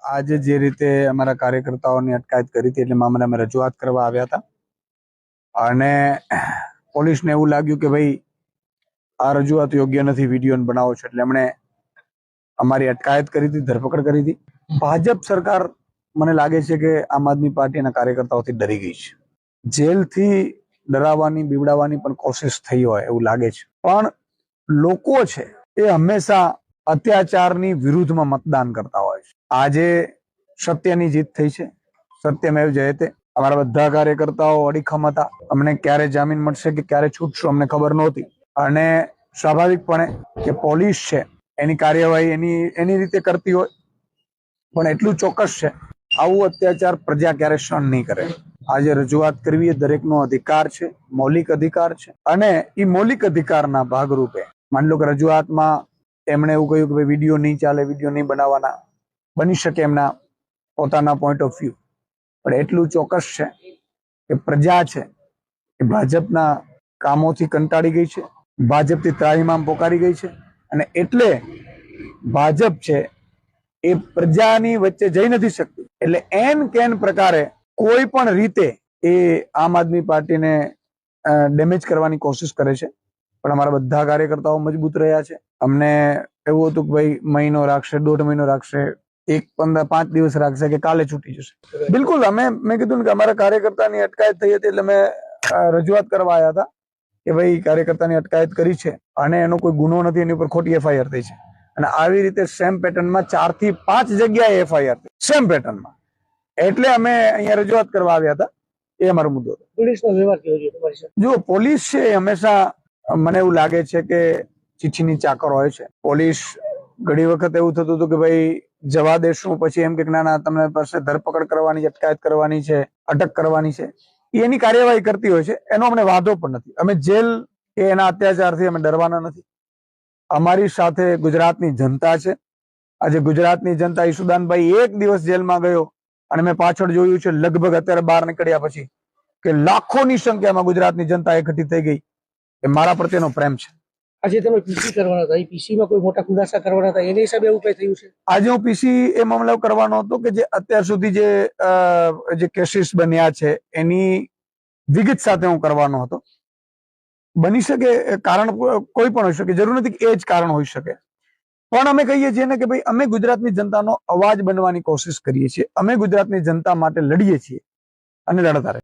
આજે જે રીતે અમારા કાર્યકર્તાઓની અટકાયત કરી હતી એટલે મામલે અમે રજૂઆત કરવા આવ્યા હતા અને પોલીસને એવું લાગ્યું કે ભાઈ આ રજૂઆત યોગ્ય નથી, વિડીયો બનાવો છો, એટલે એમણે અમારી અટકાયત કરી હતી, ધરપકડ કરી હતી. ભાજપ સરકાર મને લાગે છે કે આમ આદમી પાર્ટીના કાર્યકર્તાઓથી ડરી ગઈ છે. જેલથી ડરાવવાની બીવડાવવાની પણ કોશિશ થઈ હોય એવું લાગે છે, પણ લોકો છે એ હંમેશા અત્યાચારની વિરુદ્ધમાં મતદાન કરતા હોય છે. આજે સત્યની જીત થઈ છે, સત્યમેવ જયતે. અમારા બધા કાર્યકર્તાઓ અડીખમ હતા. અમને ક્યારે જામીન મળશે કે ક્યારે છૂટશું અમને ખબર નહોતી અને સ્વાભાવિકપણે કે પોલીસ છે એની કાર્યવાહી એની રીતે કરતી હોય, પણ એટલું ચોક્કસ છે આવું અત્યાચાર પ્રજા ક્યારે સહન નહીં કરે. આજે રજૂઆત કરવી એ દરેકનો અધિકાર છે, મૌલિક અધિકાર છે અને એ મૌલિક અધિકારના ભાગરૂપે માની લો કે રજૂઆતમાં એમણે એવું કહ્યું કે વિડીયો નહીં ચાલે, વિડીયો નહીં બનાવવાના, બની શકે એમના પોતાના પોઈન્ટ ઓફ વ્યૂ, પણ એટલું ચોક્કસ છે કે પ્રજા છે એ ભાજપના કામોથી કંટાળી ગઈ છે, ભાજપથી ત્રાહિમામ પોકારી ગઈ છે અને એટલે ભાજપ છે એ પ્રજાની વચ્ચે જઈ નથી શકતી. એટલે એન કેન પ્રકારે કોઈ પણ રીતે એ આમ આદમી પાર્ટીને ડેમેજ કરવાની કોશિશ કરે છે. પણ અમારા બધા કાર્યકર્તાઓ મજબૂત રહ્યા છે. અમને એવું હતું કે ભાઈ મહિનો રાખશે, 1.5 મહિનો રાખશે, 5 દિવસ રાખશે કે કાલે છૂટી જશે. બિલકુલ મેં કીધું ને કે અમારા કાર્યકર્તાની અટકાયત થઈ હતી એટલે અમે રજૂઆત કરવા આવ્યા હતા કે ભાઈ કાર્યકર્તાની અટકાયત કરી છે અને એનો કોઈ ગુનો નથી, એની ઉપર ખોટી એફઆઈઆર થઈ છે અને આવી રીતે સેમ પેટર્નમાં 4 થી 5 જગ્યાએ એફઆઈઆર થઈ સેમ પેટર્નમાં, એટલે અમે અહીંયા રજૂઆત કરવા આવ્યા હતા. એ અમારો મુદ્દો હતો. પોલીસનો વ્યવહાર કેવો છે તમારી સાથે? જો પોલીસ છે હંમેશા મને એવું લાગે છે કે ચીઠીની ચાકર હોય છે. પોલીસ ઘણી વખત એવું થતું હતું કે ભાઈ જવા દેશું, પછી એમ કે ના તમને પાસે ધરપકડ કરવાની છે, અટકાયત કરવાની છે, અટક કરવાની છે, એની કાર્યવાહી કરતી હોય છે. એનો અમને વાંધો પણ નથી. અમે જેલ કે એના અત્યાચારથી અમે ડરવાના નથી. અમારી સાથે ગુજરાતની જનતા છે. આજે ગુજરાતની જનતા ઈશુદાનભાઈ એક દિવસ જેલમાં ગયો અને મેં પાછળ જોયું છે લગભગ અત્યારે બહાર નીકળ્યા પછી કે લાખોની સંખ્યામાં ગુજરાતની જનતા એકઠી થઈ ગઈ. એ મારા પ્રત્યેનો પ્રેમ છે. આજે તમે પીસી કરવાના હતા, એ પીસીમાં કોઈ મોટા ખુલાસા કરવાના હતા, એની હિસાબે એવું કઈ થયું છે? આજે હું પીસી એ મામલો કરવાનો હતો કે જે અત્યાર સુધી જે કેસીસ બન્યા છે એની વિગત સાથે હું કરવાનો હતો. બની શકે કારણ કોઈ પણ હોઈ શકે, જરૂર નથી કે એ જ કારણ હોઈ શકે, પણ અમે કહીએ છીએ ને કે ભાઈ અમે ગુજરાતની જનતાનો અવાજ બનવાની કોશિશ કરીએ છીએ. અમે ગુજરાતની જનતા માટે લડીએ છીએ અને લડતા રહે.